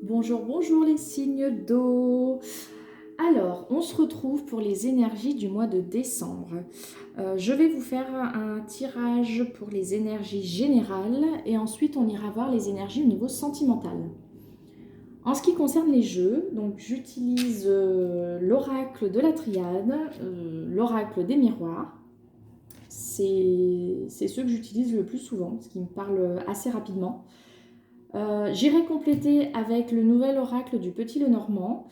Bonjour, bonjour les signes d'eau. Alors, on se retrouve pour les énergies du mois de décembre. Je vais vous faire un tirage pour les énergies générales et ensuite on ira voir les énergies au niveau sentimental. En ce qui concerne les jeux, donc j'utilise l'oracle de la triade, l'oracle des miroirs. C'est ceux que j'utilise le plus souvent, ce qui me parle assez rapidement. J'irai compléter avec le nouvel oracle du Petit Lenormand.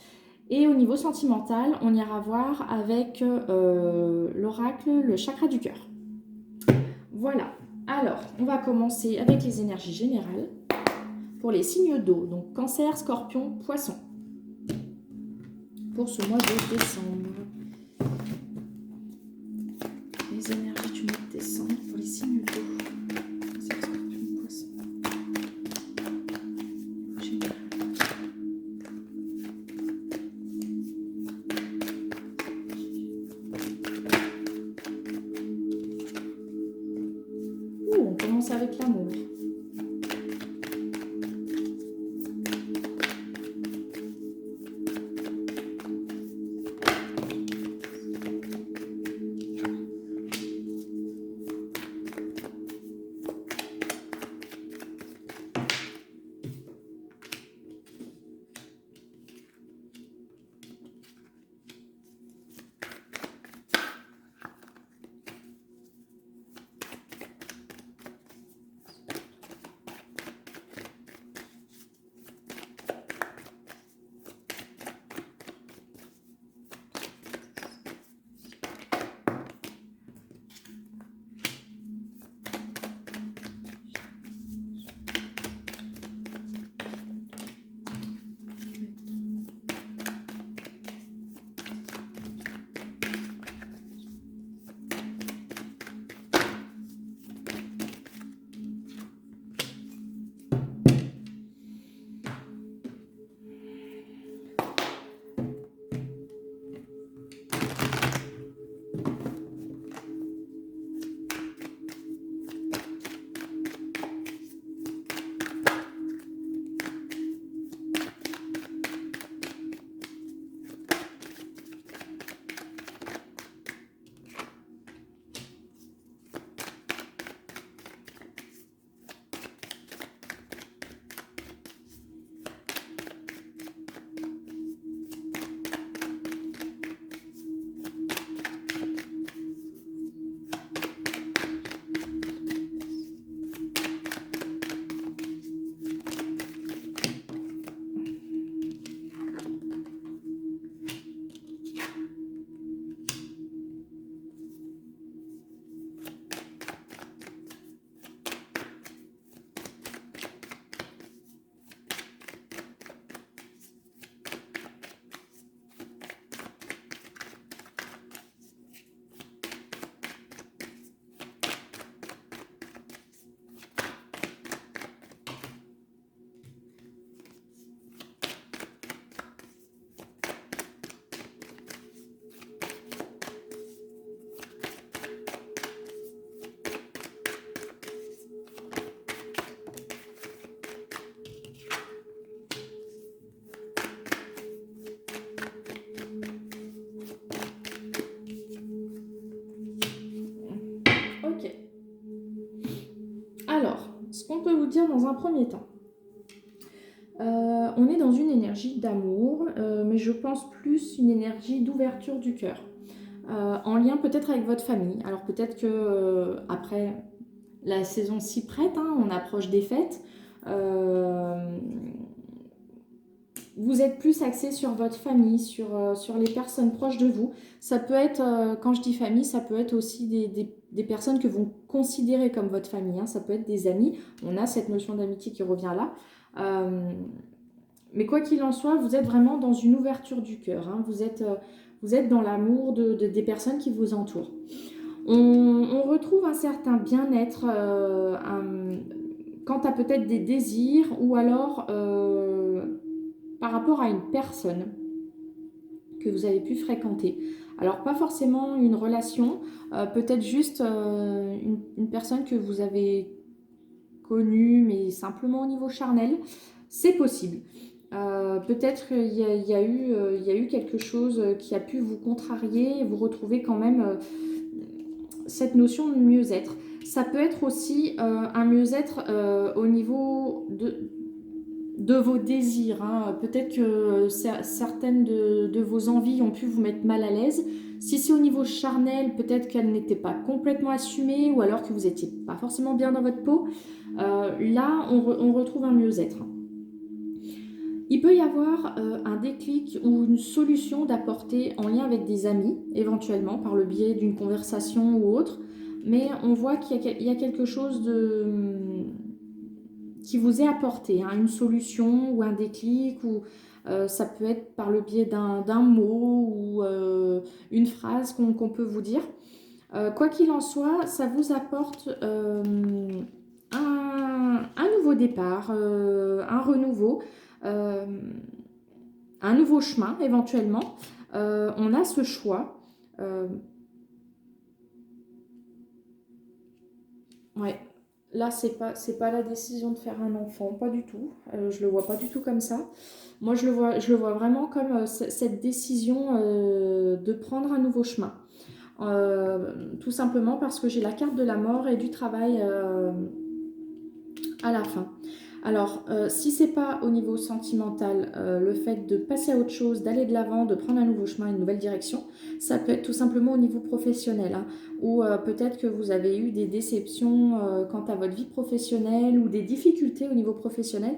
Et au niveau sentimental, on ira voir avec l'oracle, le chakra du cœur. Voilà. Alors, on va commencer avec les énergies générales pour les signes d'eau. Donc, cancer, scorpion, poisson. Pour ce mois de décembre. Les énergies du mois de décembre pour les signes d'eau. Cancer, scorpion, poisson. Général. On commence avec l'amour. Ok. Alors, ce qu'on peut vous dire dans un premier temps, on est dans une énergie d'amour, mais je pense plus une énergie d'ouverture du cœur, en lien peut-être avec votre famille. Alors peut-être que après la saison s'y prête, hein, on approche des fêtes, vous êtes plus axé sur votre famille, sur les personnes proches de vous. Ça peut être, quand je dis famille, ça peut être aussi des personnes que vous considérez comme votre famille, hein. Ça peut être des amis. On a cette notion d'amitié qui revient là. Mais quoi qu'il en soit, vous êtes vraiment dans une ouverture du cœur, hein. Vous êtes dans l'amour des personnes qui vous entourent. On retrouve un certain bien-être quant à peut-être des désirs ou alors par rapport à une personne que vous avez pu fréquenter. Alors pas forcément une relation, peut-être juste une personne que vous avez connue, mais simplement au niveau charnel, c'est possible. Peut-être il y a eu quelque chose qui a pu vous contrarier et vous retrouver quand même cette notion de mieux-être. Ça peut être aussi un mieux-être au niveau de vos désirs, hein. Peut-être que certaines de vos envies ont pu vous mettre mal à l'aise. Si c'est au niveau charnel, peut-être qu'elles n'étaient pas complètement assumées ou alors que vous n'étiez pas forcément bien dans votre peau. Là, on retrouve un mieux-être. Il peut y avoir un déclic ou une solution d'apporter en lien avec des amis, éventuellement par le biais d'une conversation ou autre, mais on voit qu'il y a quelque chose qui vous est apporté, hein, une solution ou un déclic, ou ça peut être par le biais d'un mot ou une phrase qu'on peut vous dire. Quoi qu'il en soit, ça vous apporte un nouveau départ, un renouveau, euh, un nouveau chemin éventuellement. On a ce choix. Ouais. Là, c'est pas la décision de faire un enfant, pas du tout. Je le vois pas du tout comme ça. Moi, je le vois vraiment comme cette décision de prendre un nouveau chemin. Tout simplement parce que j'ai la carte de la mort et du travail à la fin. Alors, si c'est pas au niveau sentimental, le fait de passer à autre chose, d'aller de l'avant, de prendre un nouveau chemin, une nouvelle direction, ça peut être tout simplement au niveau professionnel, hein, ou peut-être que vous avez eu des déceptions quant à votre vie professionnelle ou des difficultés au niveau professionnel.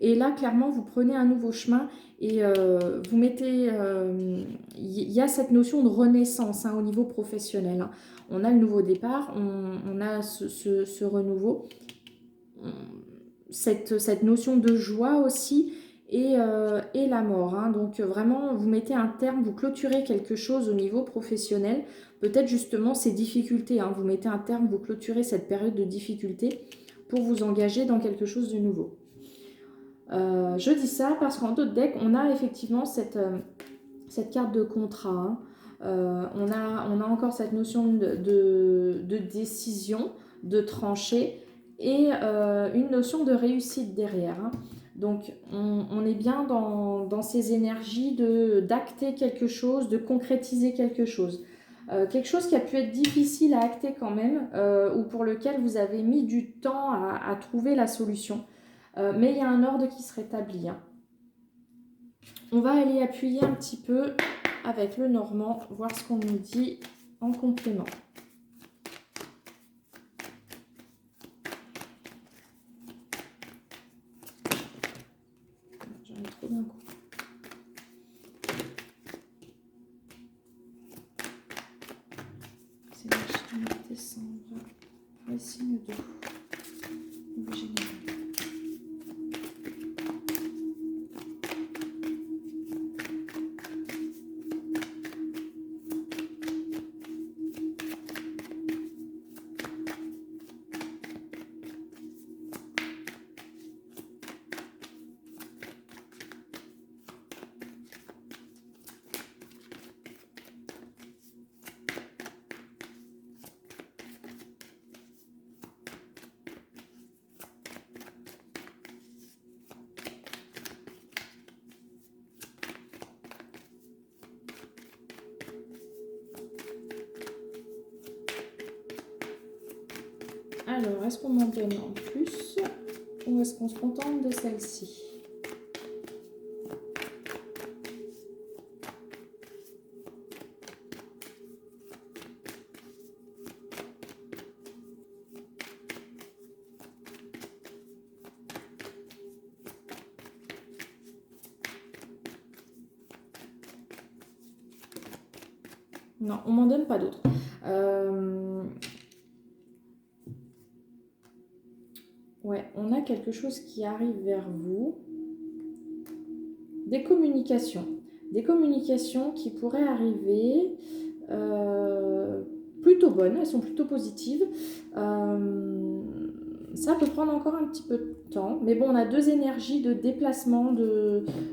Et là, clairement, vous prenez un nouveau chemin et vous mettez... Il y a cette notion de renaissance, hein, au niveau professionnel, hein. On a le nouveau départ, on a ce renouveau, cette notion de joie aussi et la mort, hein. Donc vraiment, vous mettez un terme, vous clôturez quelque chose au niveau professionnel, peut-être justement ces difficultés, hein. Vous mettez un terme, vous clôturez cette période de difficulté pour vous engager dans quelque chose de nouveau. Je dis ça parce qu'en d'autres decks, on a effectivement cette carte de contrat, hein. On a encore cette notion de décision, de trancher et une notion de réussite derrière, hein. Donc on est bien dans ces énergies d'acter quelque chose, de concrétiser quelque chose. Quelque chose qui a pu être difficile à acter quand même, ou pour lequel vous avez mis du temps à trouver la solution. Mais il y a un ordre qui se rétablit, hein. On va aller appuyer un petit peu avec le normand, voir ce qu'on nous dit en complément. J'en ai trop d'un coup. C'est le mois de décembre. Le signe d'eau. Niveau général. Alors, est-ce qu'on m'en donne en plus ou est-ce qu'on se contente de celle-ci? Non, on m'en donne pas d'autres. Ouais, on a quelque chose qui arrive vers vous. Des communications. Des communications qui pourraient arriver plutôt bonnes, elles sont plutôt positives. Ça peut prendre encore un petit peu de temps. Mais bon, on a deux énergies de déplacement,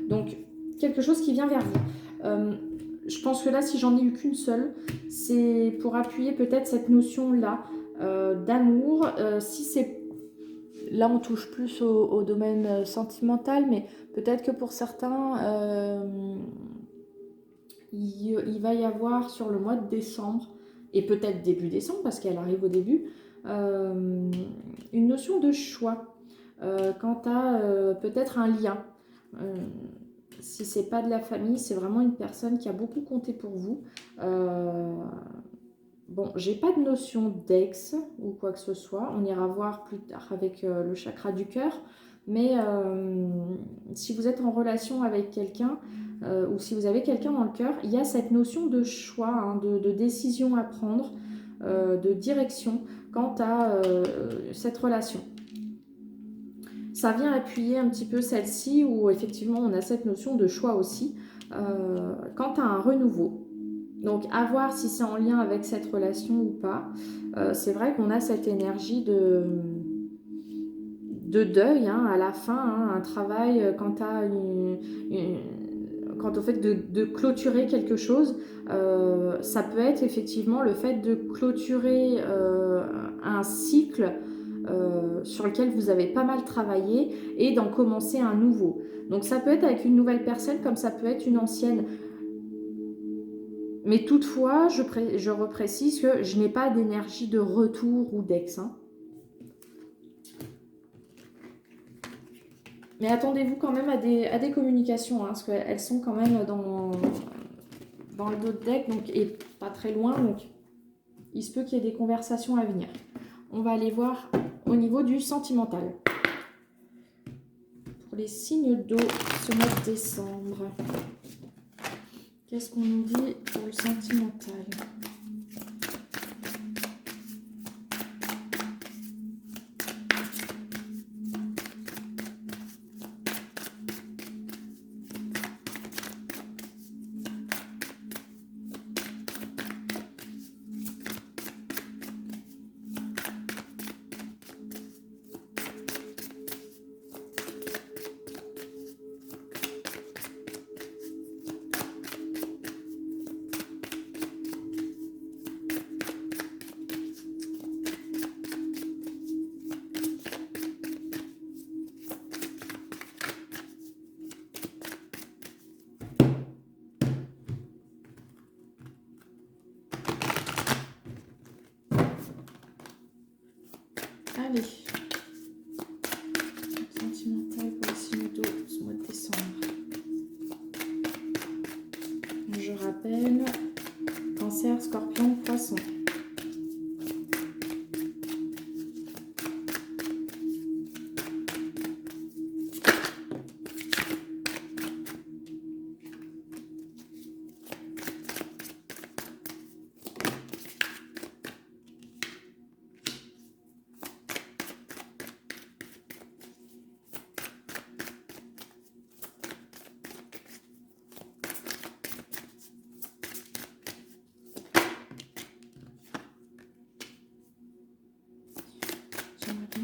donc quelque chose qui vient vers vous. Je pense que là, si j'en ai eu qu'une seule, c'est pour appuyer peut-être cette notion-là d'amour. Si c'est là on touche plus au domaine sentimental, mais peut-être que pour certains, il va y avoir sur le mois de décembre, et peut-être début décembre, parce qu'elle arrive au début, une notion de choix quant à peut-être un lien. Si c'est pas de la famille, c'est vraiment une personne qui a beaucoup compté pour vous. Bon, j'ai pas de notion d'ex ou quoi que ce soit. On ira voir plus tard avec le chakra du cœur. Mais si vous êtes en relation avec quelqu'un ou si vous avez quelqu'un dans le cœur, il y a cette notion de choix, hein, de décision à prendre, de direction quant à cette relation. Ça vient appuyer un petit peu celle-ci où effectivement on a cette notion de choix aussi quant à un renouveau. Donc, à voir si c'est en lien avec cette relation ou pas. C'est vrai qu'on a cette énergie de deuil hein, à la fin, hein, un travail quant à quant au fait de clôturer quelque chose. Ça peut être effectivement le fait de clôturer un cycle sur lequel vous avez pas mal travaillé et d'en commencer un nouveau. Donc, ça peut être avec une nouvelle personne comme ça peut être une ancienne. Mais toutefois, je reprécise que je n'ai pas d'énergie de retour ou d'ex. Hein. Mais attendez-vous quand même à des communications, hein, parce qu'elles sont quand même dans le dos de deck, donc, et pas très loin, donc il se peut qu'il y ait des conversations à venir. On va aller voir au niveau du sentimental. Pour les signes d'eau ce mois de décembre. Qu'est-ce qu'on nous dit pour le sentimental ? Allez, sentimental pour les signes d'eau ce mois de décembre. Je rappelle, Cancer, Scorpion, Poisson.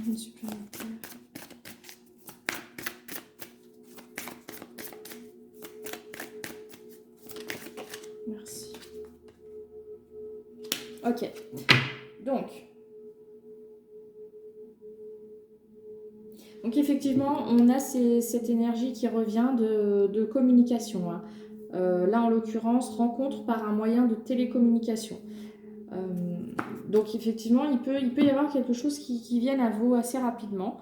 Une supplémentaire. Merci. Ok. Donc effectivement, on a cette énergie qui revient de communication. Hein. Là, en l'occurrence, rencontre par un moyen de télécommunication. Donc effectivement, il peut y avoir quelque chose qui vienne à vous assez rapidement.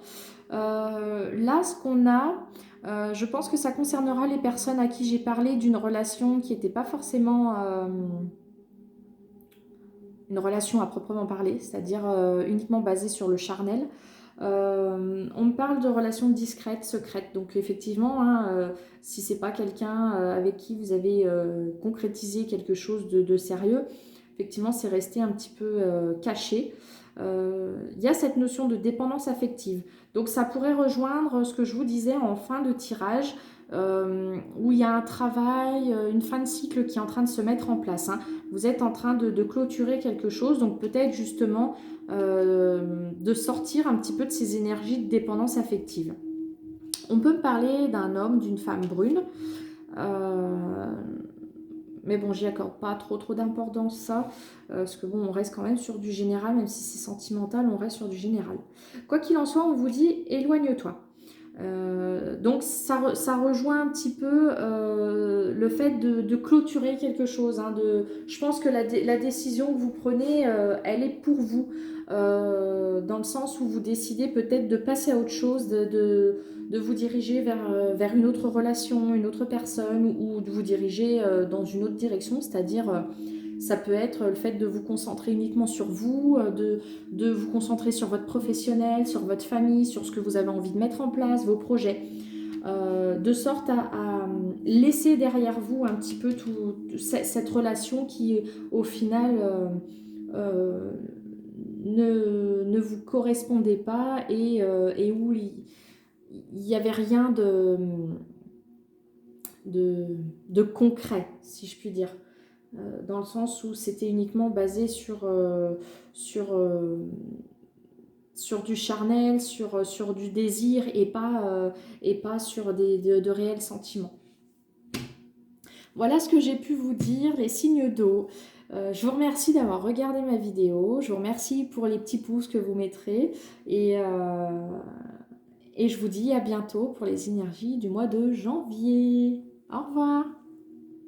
Là, ce qu'on a, je pense que ça concernera les personnes à qui j'ai parlé d'une relation qui n'était pas forcément une relation à proprement parler, c'est-à-dire uniquement basée sur le charnel. On me parle de relations discrètes, secrètes. Donc effectivement, hein, si c'est pas quelqu'un avec qui vous avez concrétisé quelque chose de sérieux, effectivement, c'est resté un petit peu caché. Il y a cette notion de dépendance affective. Donc ça pourrait rejoindre ce que je vous disais en fin de tirage, où il y a un travail, une fin de cycle qui est en train de se mettre en place. Hein. Vous êtes en train de clôturer quelque chose, donc peut-être justement de sortir un petit peu de ces énergies de dépendance affective. On peut me parler d'un homme, d'une femme brune, Mais bon, j'y accorde pas trop d'importance ça, parce que bon, on reste quand même sur du général, même si c'est sentimental, on reste sur du général. Quoi qu'il en soit, on vous dit éloigne-toi. Donc ça rejoint un petit peu le fait de clôturer quelque chose. Hein, je pense que la décision que vous prenez, elle est pour vous, dans le sens où vous décidez peut-être de passer à autre chose, de vous diriger vers une autre relation, une autre personne, ou de vous diriger dans une autre direction, c'est-à-dire ça peut être le fait de vous concentrer uniquement sur vous, de vous concentrer sur votre professionnel, sur votre famille, sur ce que vous avez envie de mettre en place, vos projets, de sorte à laisser derrière vous un petit peu cette relation qui, au final, euh, ne vous correspondait pas et où il n'y avait rien de concret, si je puis dire. Dans le sens où c'était uniquement basé sur, sur du charnel, sur du désir et pas sur de réels sentiments. Voilà ce que j'ai pu vous dire, les signes d'eau. Je vous remercie d'avoir regardé ma vidéo, je vous remercie pour les petits pouces que vous mettrez et je vous dis à bientôt pour les énergies du mois de janvier. Au revoir.